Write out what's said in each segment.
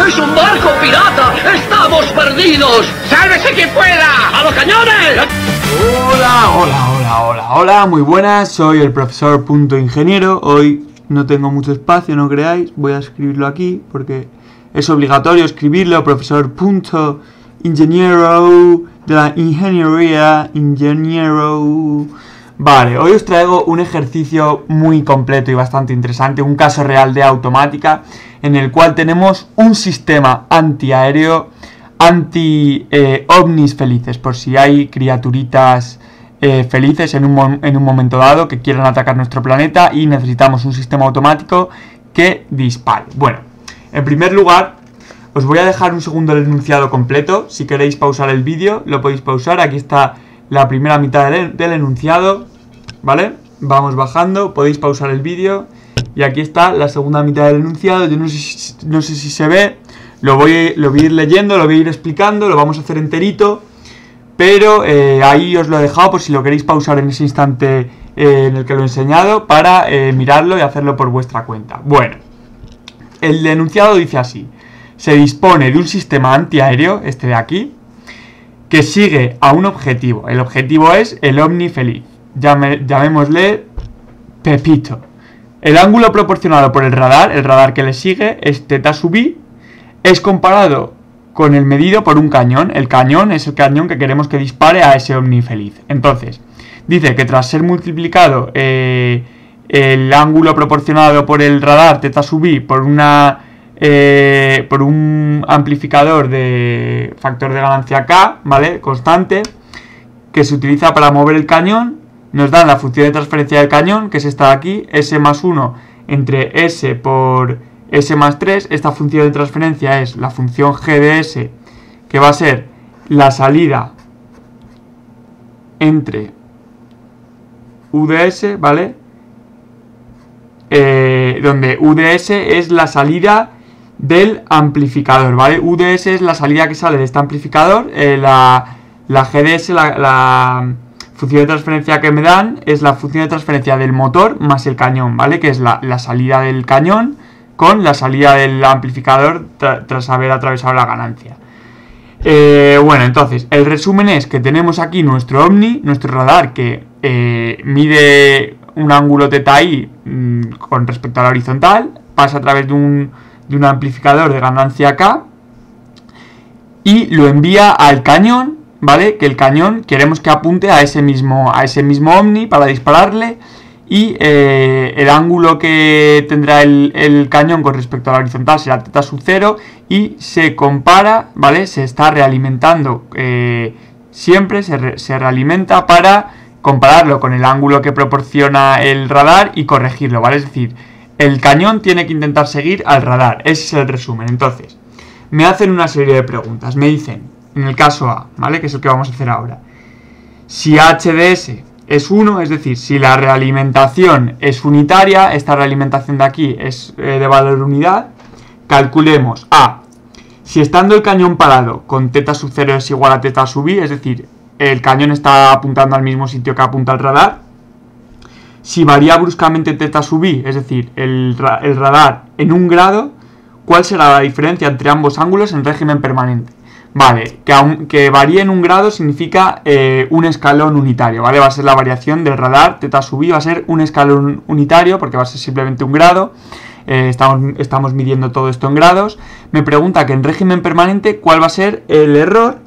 ¡Es un barco pirata! ¡Estamos perdidos! ¡Sálvese quien pueda! ¡A los cañones! Hola, muy buenas, soy el profesor Ingeniero. Hoy no tengo mucho espacio, no creáis, voy a escribirlo aquí porque es obligatorio escribirlo, profesor Ingeniero de la ingeniería, ingeniero. Vale, hoy os traigo un ejercicio muy completo y bastante interesante, un caso real de automática en el cual tenemos un sistema antiaéreo, ovnis felices, por si hay criaturitas felices en un momento dado que quieran atacar nuestro planeta y necesitamos un sistema automático que dispare. Bueno, en primer lugar, os voy a dejar un segundo el enunciado completo. Si queréis pausar el vídeo, lo podéis pausar. Aquí está la primera mitad del enunciado, ¿vale? Vamos bajando, podéis pausar el vídeo. Y aquí está la segunda mitad del enunciado. Yo no sé si se ve. Lo voy a ir leyendo, lo voy a ir explicando, lo vamos a hacer enterito. Pero ahí os lo he dejado por si lo queréis pausar en ese instante en el que lo he enseñado para mirarlo y hacerlo por vuestra cuenta. Bueno, el enunciado dice así. Se dispone de un sistema antiaéreo, este de aquí, que sigue a un objetivo. El objetivo es el ovni feliz. Llamémosle Pepito. El ángulo proporcionado por el radar que le sigue es θ sub i, es comparado con el medido por un cañón. El cañón es el cañón que queremos que dispare a ese ovni feliz. Entonces, dice que tras ser multiplicado el ángulo proporcionado por el radar θ sub i por un amplificador de factor de ganancia K, ¿vale? Constante, que se utiliza para mover el cañón, nos dan la función de transferencia del cañón, que es esta de aquí, S más 1 entre S por S más 3. Esta función de transferencia es la función G de S, que va a ser la salida entre U de S, ¿vale? Donde U de S es la salida del amplificador, ¿vale? U de S es la salida que sale de este amplificador. La G de S, la función de transferencia que me dan, es la función de transferencia del motor más el cañón, ¿vale? Que es la salida del cañón con la salida del amplificador tras haber atravesado la ganancia. Bueno, entonces, el resumen es que tenemos aquí nuestro ovni, nuestro radar, que mide un ángulo θi con respecto a la horizontal, pasa a través de un amplificador de ganancia K y lo envía al cañón, ¿vale? Que el cañón queremos que apunte a ese mismo ovni para dispararle, y el ángulo que tendrá el cañón con respecto a la horizontal será θ sub 0 y se compara, ¿vale? Se está realimentando, siempre se realimenta para compararlo con el ángulo que proporciona el radar y corregirlo, ¿vale? Es decir, el cañón tiene que intentar seguir al radar. Ese es el resumen. Entonces, me hacen una serie de preguntas. Me dicen, en el caso A, ¿vale? Que es el que vamos a hacer ahora. Si H de S es 1, es decir, si la realimentación es unitaria, esta realimentación de aquí es de valor unidad, calculemos A. Si estando el cañón parado con θ sub 0 es igual a θ sub i, es decir, el cañón está apuntando al mismo sitio que apunta el radar. Si varía bruscamente θ sub i, es decir, el radar en 1 grado, ¿cuál será la diferencia entre ambos ángulos en régimen permanente? Vale, que varíe en 1 grado significa un escalón unitario, ¿vale? Va a ser la variación del radar, θ sub i va a ser un escalón unitario porque va a ser simplemente 1 grado. Estamos midiendo todo esto en grados. Me pregunta que en régimen permanente, ¿cuál va a ser el error?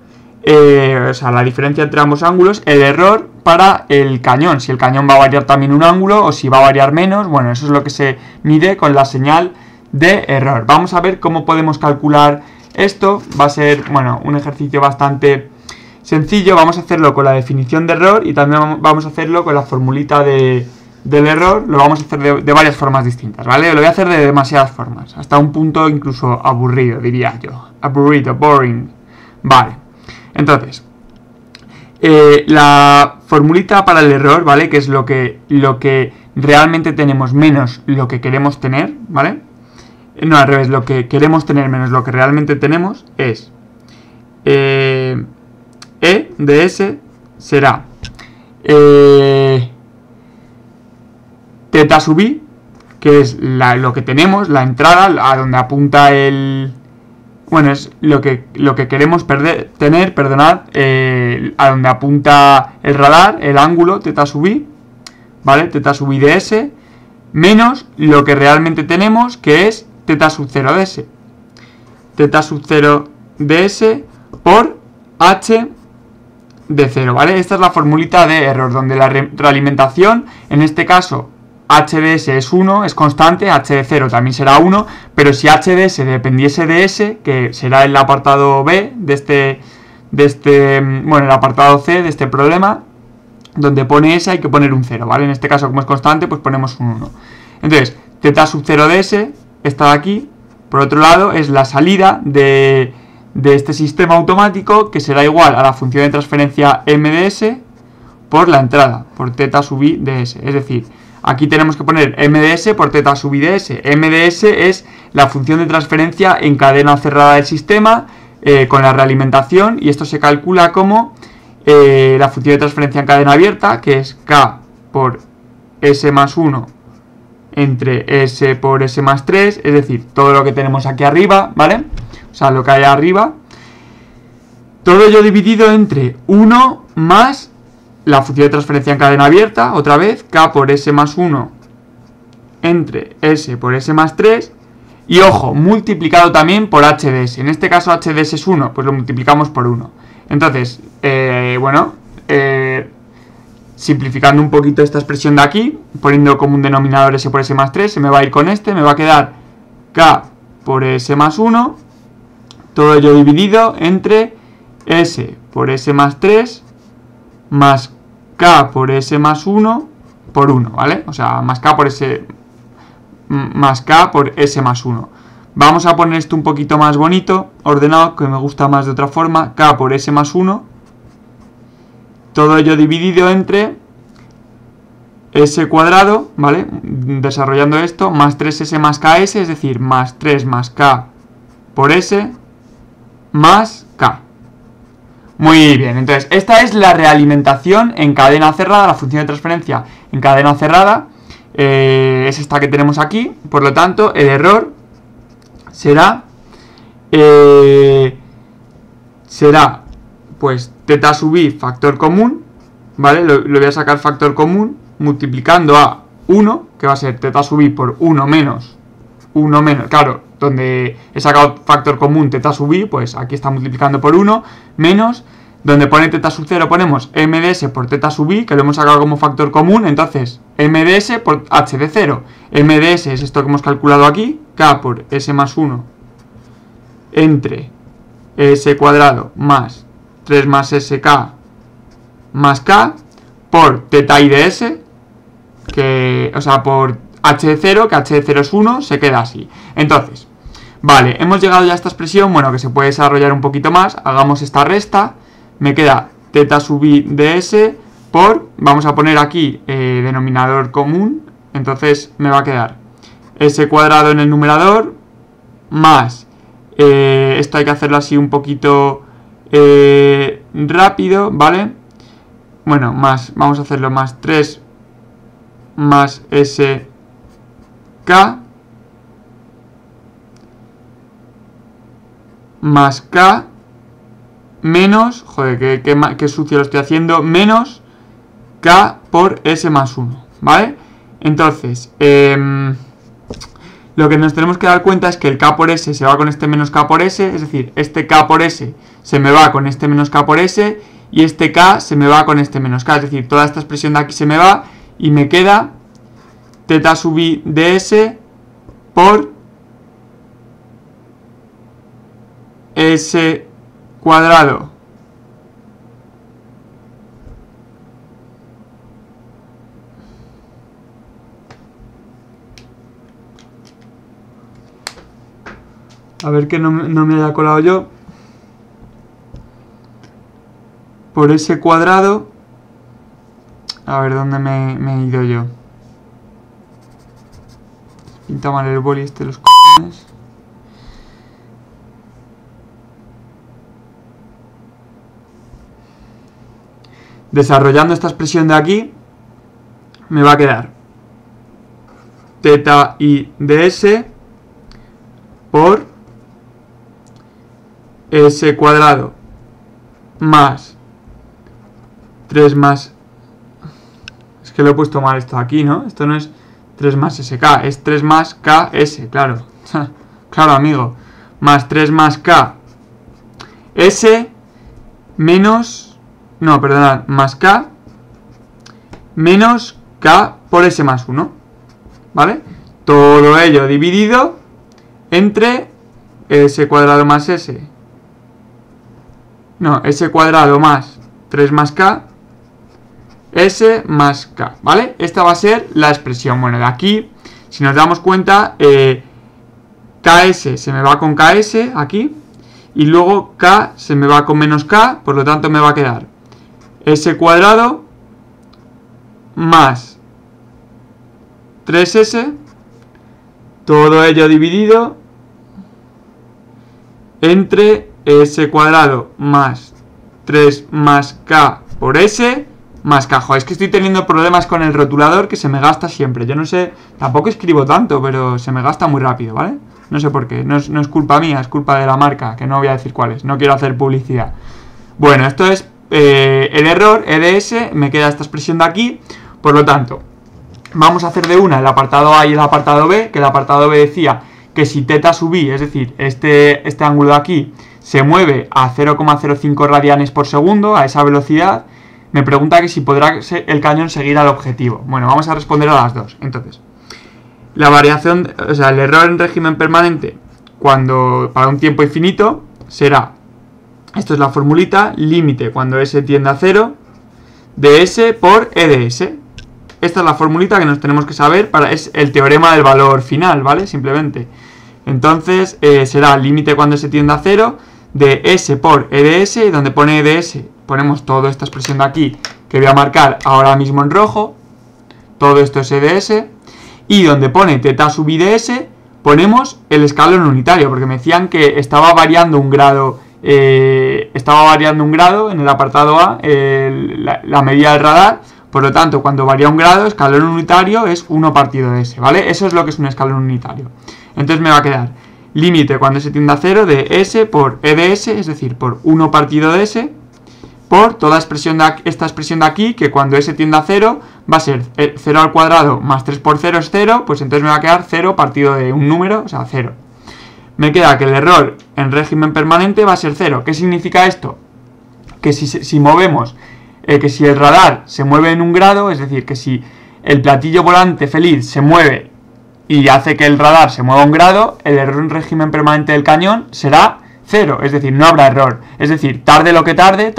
O sea, la diferencia entre ambos ángulos, el error para el cañón, si el cañón va a variar también un ángulo o si va a variar menos. Bueno, eso es lo que se mide con la señal de error. Vamos a ver cómo podemos calcular esto. Va a ser, bueno, un ejercicio bastante sencillo. Vamos a hacerlo con la definición de error y también vamos a hacerlo con la formulita del error. Lo vamos a hacer de varias formas distintas, ¿vale? Lo voy a hacer de demasiadas formas, hasta un punto incluso aburrido, diría yo. Aburrido, boring. Vale. Entonces, la formulita para el error, ¿vale? Que es lo que realmente tenemos menos lo que queremos tener, ¿vale? No, al revés, lo que queremos tener menos lo que realmente tenemos es E de S será θ sub i, que es lo que tenemos, la entrada, a donde apunta el bueno, es lo que queremos tener, perdonad, a donde apunta el radar, el ángulo, θ sub i, ¿vale? θ sub i de s, menos lo que realmente tenemos, que es θ sub 0 de s. θ sub 0 de s por h de 0, ¿vale? Esta es la formulita de error, donde la realimentación, en este caso, h de s es 1, es constante, h de 0 también será 1, pero si h de s dependiese de s, que será el apartado B de bueno, el apartado C de este problema, donde pone s hay que poner un 0, ¿vale? En este caso, como es constante, pues ponemos un 1. Entonces, θ sub 0 de s, esta de aquí, por otro lado, es la salida de este sistema automático, que será igual a la función de transferencia m de s por la entrada, por θ sub i de s. Es decir, aquí tenemos que poner m de s por θ sub i de s. M de s es la función de transferencia en cadena cerrada del sistema con la realimentación, y esto se calcula como la función de transferencia en cadena abierta, que es k por s más 1 entre s por s más 3, es decir, todo lo que tenemos aquí arriba, ¿vale? O sea, lo que hay arriba, todo ello dividido entre 1 más la función de transferencia en cadena abierta, otra vez, k por s más 1 entre s por s más 3, y ojo, multiplicado también por h de s. En este caso h de s es 1, pues lo multiplicamos por 1. Entonces, bueno, simplificando un poquito esta expresión de aquí, poniendo como un denominador s por s más 3, se me va a ir con este, me va a quedar k por s más 1, todo ello dividido entre s por s más 3 más k por s más 1 por 1, ¿vale? O sea, más k por s más 1. Vamos a poner esto un poquito más bonito, ordenado, que me gusta más de otra forma, k por s más 1, todo ello dividido entre s cuadrado, ¿vale? Desarrollando esto, más 3s más ks, es decir, más 3 más k por s más k. Muy bien, entonces esta es la realimentación en cadena cerrada, la función de transferencia en cadena cerrada, es esta que tenemos aquí. Por lo tanto, el error será pues θ sub i factor común, ¿vale? Lo voy a sacar factor común multiplicando a 1, que va a ser θ sub i por 1 menos, claro, donde he sacado factor común θ sub i, pues aquí está multiplicando por 1, menos, donde pone θ sub 0 ponemos m de s por θ sub i, que lo hemos sacado como factor común, entonces m de s por h de 0. M de s es esto que hemos calculado aquí, k por s más 1 entre s cuadrado más 3 más sk más k por θ i de s, que, o sea, por h de 0, que h de 0 es 1, se queda así. Entonces, vale, hemos llegado ya a esta expresión, bueno, que se puede desarrollar un poquito más. Hagamos esta resta, me queda θ sub i de s por, vamos a poner aquí denominador común, entonces me va a quedar s cuadrado en el numerador, más, esto hay que hacerlo así un poquito rápido, ¿vale? Bueno, más, vamos a hacerlo más 3 más sk más k menos, joder, qué sucio lo estoy haciendo, menos k por s más 1, ¿vale? Entonces, lo que nos tenemos que dar cuenta es que el k por s se va con este menos k por s, es decir, este k por s se me va con este menos k por s, y este k se me va con este menos k, es decir, toda esta expresión de aquí se me va, y me queda θ sub i de s por s cuadrado a ver que no me haya colado yo, por s cuadrado, a ver dónde me he ido yo, pinta mal el boli este de los cojones. Desarrollando esta expresión de aquí, me va a quedar θ i de s por S cuadrado más 3 más... Es que lo he puesto mal esto aquí, ¿no? Esto no es 3 más SK, es 3 más KS, claro. Claro, amigo. Más 3 más K S menos... No, perdonad, más K menos K por S más 1. ¿Vale? Todo ello dividido entre S cuadrado más S. No, S cuadrado más 3 más K S más K, ¿vale? Esta va a ser la expresión. Bueno, de aquí, si nos damos cuenta, KS se me va con KS aquí, y luego K se me va con menos K, por lo tanto me va a quedar S cuadrado más 3S, todo ello dividido entre S cuadrado más 3 más K por S más K. Joder, es que estoy teniendo problemas con el rotulador que se me gasta siempre. Yo no sé, tampoco escribo tanto, pero se me gasta muy rápido, ¿vale? No sé por qué, no es culpa mía, es culpa de la marca, que no voy a decir cuál es, no quiero hacer publicidad. Bueno, esto es el error, EDS, me queda esta expresión de aquí, por lo tanto, vamos a hacer de una el apartado A y el apartado B, que el apartado B decía que si θ sub i, es decir, este ángulo de aquí, se mueve a 0,05 radianes por segundo, a esa velocidad, me pregunta que si podrá el cañón seguir al objetivo. Bueno, vamos a responder a las dos. Entonces, la variación, o sea, el error en régimen permanente cuando para un tiempo infinito será, esto es la formulita, límite cuando S tiende a 0 de S por E de S. Esta es la formulita que nos tenemos que saber, es el teorema del valor final, ¿vale? Simplemente. Entonces, será límite cuando S tiende a 0 de S por E de S, y donde pone E de S ponemos toda esta expresión de aquí, que voy a marcar ahora mismo en rojo, todo esto es E de S, y donde pone θ sub i de S, ponemos el escalón unitario, porque me decían que estaba variando un grado, en el apartado A, la medida del radar. Por lo tanto, cuando varía un grado, escalón unitario es 1 partido de S, ¿vale? Eso es lo que es un escalón unitario. Entonces me va a quedar límite cuando S tiende a 0 de S por E de S, es decir, por 1 partido de S, por toda esta expresión de aquí, que cuando S tiende a 0 va a ser 0 al cuadrado más 3 por 0 es 0, pues entonces me va a quedar 0 partido de un número, o sea, 0. Me queda que el error en régimen permanente va a ser 0. ¿Qué significa esto? Que si movemos, que si el radar se mueve en un grado, es decir, que si el platillo volante feliz se mueve y hace que el radar se mueva un grado, el error en régimen permanente del cañón será 0, es decir, no habrá error. Es decir, tarde lo que tarde,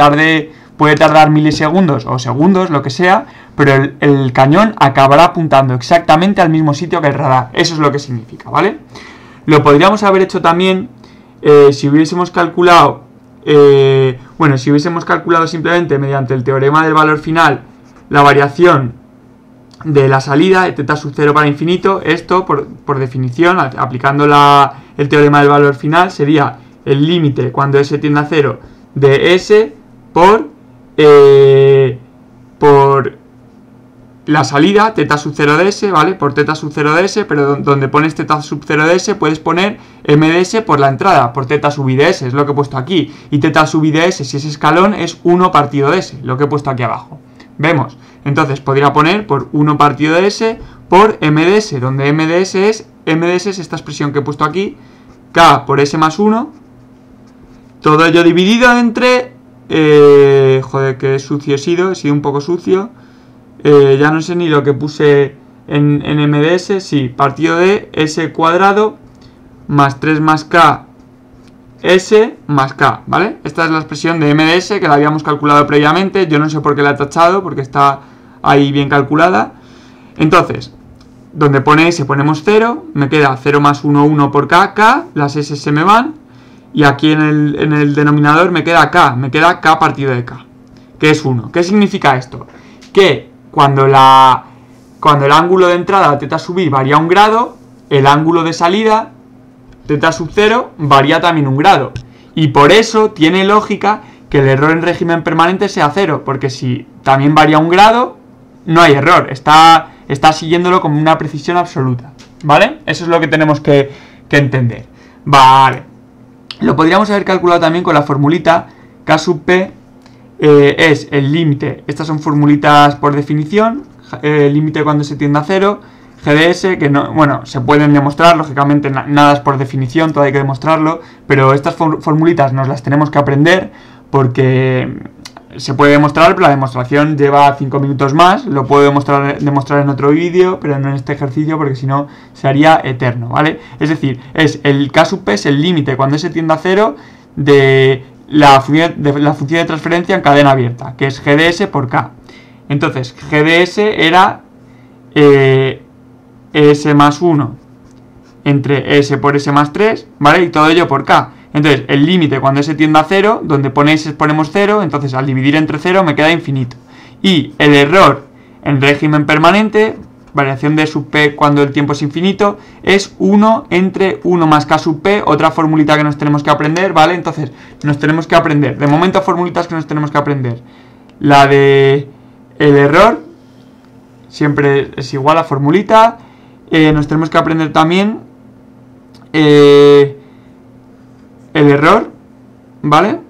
puede tardar milisegundos o segundos, lo que sea, pero el cañón acabará apuntando exactamente al mismo sitio que el radar. Eso es lo que significa, ¿vale? Lo podríamos haber hecho también si hubiésemos calculado, si hubiésemos calculado simplemente mediante el teorema del valor final la variación de la salida de θ sub 0 para infinito. Esto, por definición, aplicando el teorema del valor final, sería el límite cuando S tiende a 0 de S por la salida, θ sub 0 de S, ¿vale? Por θ sub 0 de S, pero donde pones θ sub 0 de S puedes poner M de S por la entrada, por θ sub i de S, es lo que he puesto aquí. Y θ sub i de S, si es escalón, es 1 partido de S, lo que he puesto aquí abajo. ¿Vemos? Entonces podría poner por 1 partido de S por M de S, donde M de S es esta expresión que he puesto aquí, K por S más 1, todo ello dividido entre... joder, que sucio he sido un poco sucio. Ya no sé ni lo que puse en M de S, sí, partido de S cuadrado más 3 más K S más K, ¿vale? Esta es la expresión de M de S que la habíamos calculado previamente, yo no sé por qué la he tachado, porque está ahí bien calculada. Entonces, donde pone S ponemos 0, me queda 0 más 1, 1 por K, K, las S se me van, y aquí en el denominador me queda K partido de K, que es 1. ¿Qué significa esto? Que cuando el ángulo de entrada θ sub i varía un grado, el ángulo de salida θ sub 0 varía también un grado. Y por eso tiene lógica que el error en régimen permanente sea 0, porque si también varía un grado, no hay error, está siguiéndolo con una precisión absoluta, ¿vale? Eso es lo que tenemos que entender. Vale. Lo podríamos haber calculado también con la formulita K sub P es el límite. Estas son formulitas por definición. Límite cuando se tiende a 0. GDS, que no, bueno, se pueden demostrar, lógicamente nada es por definición, todo hay que demostrarlo, pero estas formulitas nos las tenemos que aprender porque se puede demostrar, pero la demostración lleva 5 minutos más. Lo puedo demostrar en otro vídeo, pero no en este ejercicio porque si no se haría eterno, ¿vale? Es decir, es el K sub P es el límite cuando se tiende a 0 de la función de transferencia en cadena abierta, que es GDS por K. Entonces, GDS era S más 1 entre S por S más 3, ¿vale? Y todo ello por K. Entonces, el límite cuando S tiende a 0, donde ponemos 0, entonces al dividir entre 0 me queda infinito. Y el error en régimen permanente, variación de sub P cuando el tiempo es infinito, es 1 entre 1 más K sub P, otra formulita que nos tenemos que aprender, ¿vale? Entonces, nos tenemos que aprender, de momento formulitas que nos tenemos que aprender. La de el error, siempre es igual a formulita. Nos tenemos que aprender también el error, ¿vale?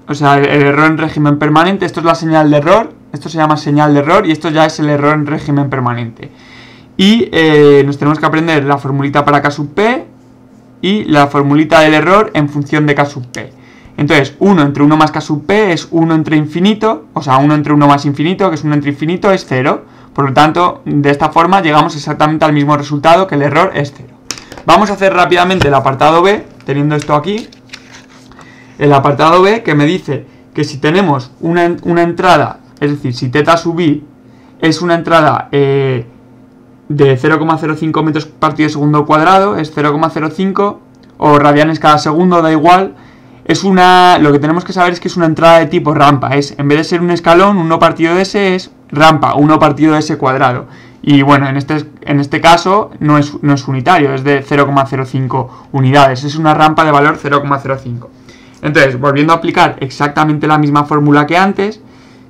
O sea, el error en régimen permanente, esto es la señal de error, esto se llama señal de error y esto ya es el error en régimen permanente. Y nos tenemos que aprender la formulita para K sub P y la formulita del error en función de K sub P. Entonces, 1 entre 1 más K sub P es 1 entre infinito, o sea, 1 entre 1 más infinito, que es 1 entre infinito, es 0. Por lo tanto, de esta forma llegamos exactamente al mismo resultado, que el error es 0. Vamos a hacer rápidamente el apartado B, teniendo esto aquí. El apartado B que me dice que si tenemos una entrada, es decir, si θ sub i es una entrada de 0,05 metros partido segundo cuadrado, es 0,05 o radianes cada segundo, da igual. Lo que tenemos que saber es que es una entrada de tipo rampa. En vez de ser un escalón, 1 partido de S es rampa, 1 partido de S cuadrado. Y bueno, en este caso no es unitario, es de 0,05 unidades. Es una rampa de valor 0,05. Entonces, volviendo a aplicar exactamente la misma fórmula que antes,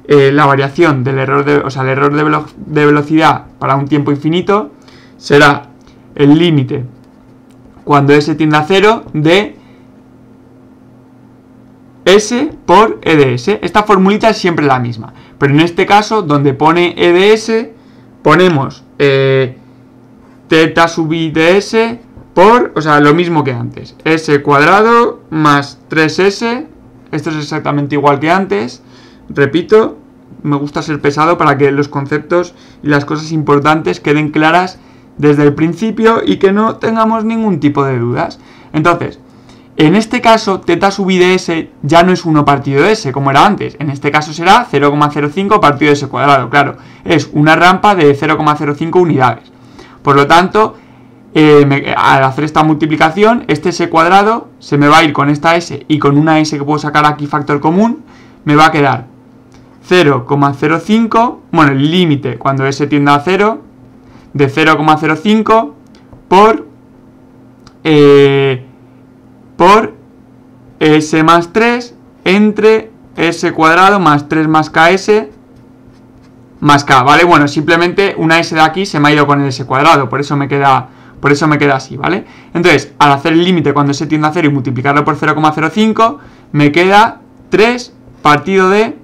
la variación del error de velocidad para un tiempo infinito será el límite cuando S tiende a 0 de S por E de S. Esta formulita es siempre la misma, pero en este caso, donde pone E de S, ponemos θ sub i de S por, o sea, lo mismo que antes, S cuadrado más 3S, esto es exactamente igual que antes. Repito, me gusta ser pesado para que los conceptos y las cosas importantes queden claras desde el principio y que no tengamos ningún tipo de dudas. Entonces, en este caso, θ sub i de S ya no es 1 partido de S, como era antes. En este caso será 0,05 partido de S cuadrado. Claro, es una rampa de 0,05 unidades. Por lo tanto, al hacer esta multiplicación, este S cuadrado se me va a ir con esta S y con una S que puedo sacar aquí factor común, me va a quedar 0,05, bueno, el límite cuando S tiende a 0, de 0,05 por S más 3 entre S cuadrado más 3 más KS más K, ¿vale? Bueno, simplemente una S de aquí se me ha ido con el S cuadrado, por eso me queda así, ¿vale? Entonces, al hacer el límite cuando S tiende a 0 y multiplicarlo por 0,05, me queda 3 partido de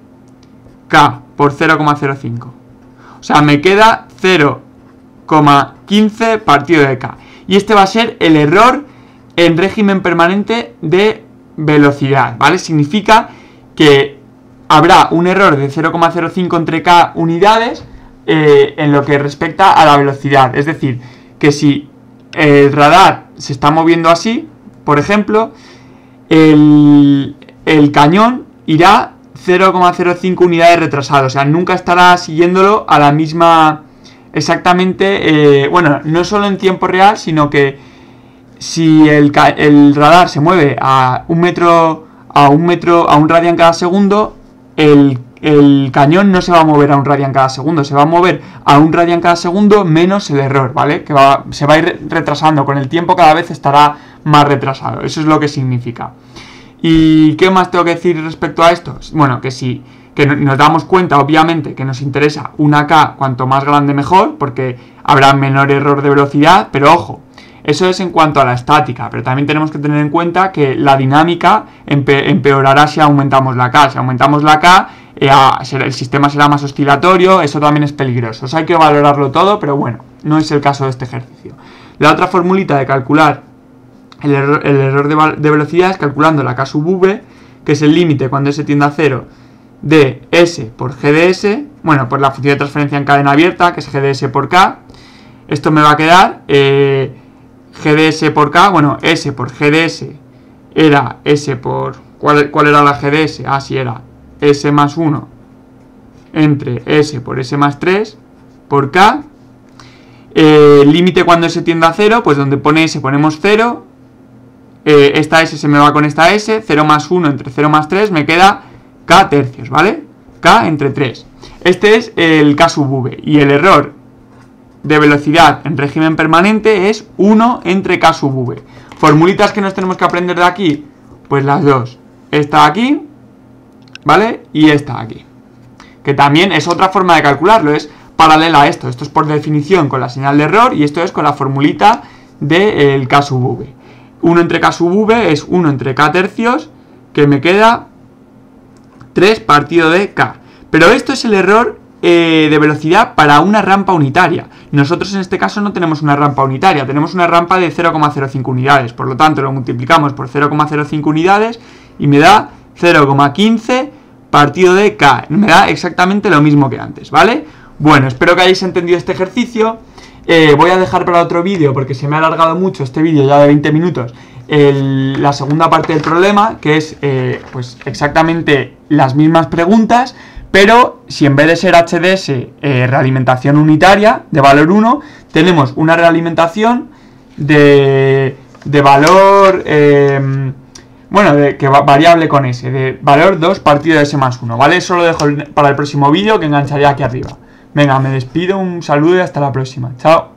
K por 0,05. O sea, me queda 0,15 partido de K. Y este va a ser el error en régimen permanente de velocidad, ¿vale? Significa que habrá un error de 0,05 entre K unidades en lo que respecta a la velocidad. Es decir, que si el radar se está moviendo así, por ejemplo, el cañón irá 0,05 unidades retrasado. O sea, nunca estará siguiéndolo a la misma exactamente, bueno, no solo en tiempo real, sino que si el radar se mueve a un radian cada segundo, el cañón no se va a mover a un radian cada segundo, se va a mover a un radian cada segundo menos el error, ¿vale? Que se va a ir retrasando, con el tiempo cada vez estará más retrasado, eso es lo que significa. ¿Y qué más tengo que decir respecto a esto? Bueno, que nos damos cuenta, obviamente, que nos interesa una K cuanto más grande mejor, porque habrá menor error de velocidad, pero ojo, Eso es en cuanto a la estática, pero también tenemos que tener en cuenta que la dinámica empeorará si aumentamos la K. Si aumentamos la K, el sistema será más oscilatorio, eso también es peligroso. O sea, hay que valorarlo todo, pero bueno, no es el caso de este ejercicio. La otra formulita de calcular el error de velocidad es calculando la K sub V, que es el límite cuando S tiende a 0 de S por G de S, bueno, por la función de transferencia en cadena abierta, que es G de S por K. Esto me va a quedar G de S por K, bueno, S por G de S era S por... ¿Cuál era la G de S? Ah, sí, era S más 1 entre S por S más 3 por K. Límite cuando S tiende a 0, pues donde pone S ponemos 0. Esta S se me va con esta S, 0 más 1 entre 0 más 3 me queda K tercios, ¿vale? K entre 3. Este es el K sub V, y el error de velocidad en régimen permanente es 1 entre K sub V. Formulitas que nos tenemos que aprender de aquí, pues las dos. Esta aquí, ¿vale? Y esta aquí. Que también es otra forma de calcularlo, es paralela a esto. Esto es por definición con la señal de error y esto es con la formulita del K sub V. 1 entre K sub V es 1 entre K tercios, que me queda 3 partido de K. Pero esto es el error de velocidad para una rampa unitaria. Nosotros en este caso no tenemos una rampa unitaria, tenemos una rampa de 0,05 unidades. Por lo tanto, lo multiplicamos por 0,05 unidades y me da 0,15 partido de K. Me da exactamente lo mismo que antes, ¿vale? Bueno, espero que hayáis entendido este ejercicio. Voy a dejar para otro vídeo, porque se me ha alargado mucho este vídeo ya de 20 minutos, la segunda parte del problema, que es pues exactamente las mismas preguntas, pero si en vez de ser HDS realimentación unitaria de valor 1, tenemos una realimentación de valor, que variable con S, de valor 2 partido de S más 1, ¿vale? Eso lo dejo para el próximo vídeo, que engancharé aquí arriba. Venga, me despido, un saludo y hasta la próxima. Chao.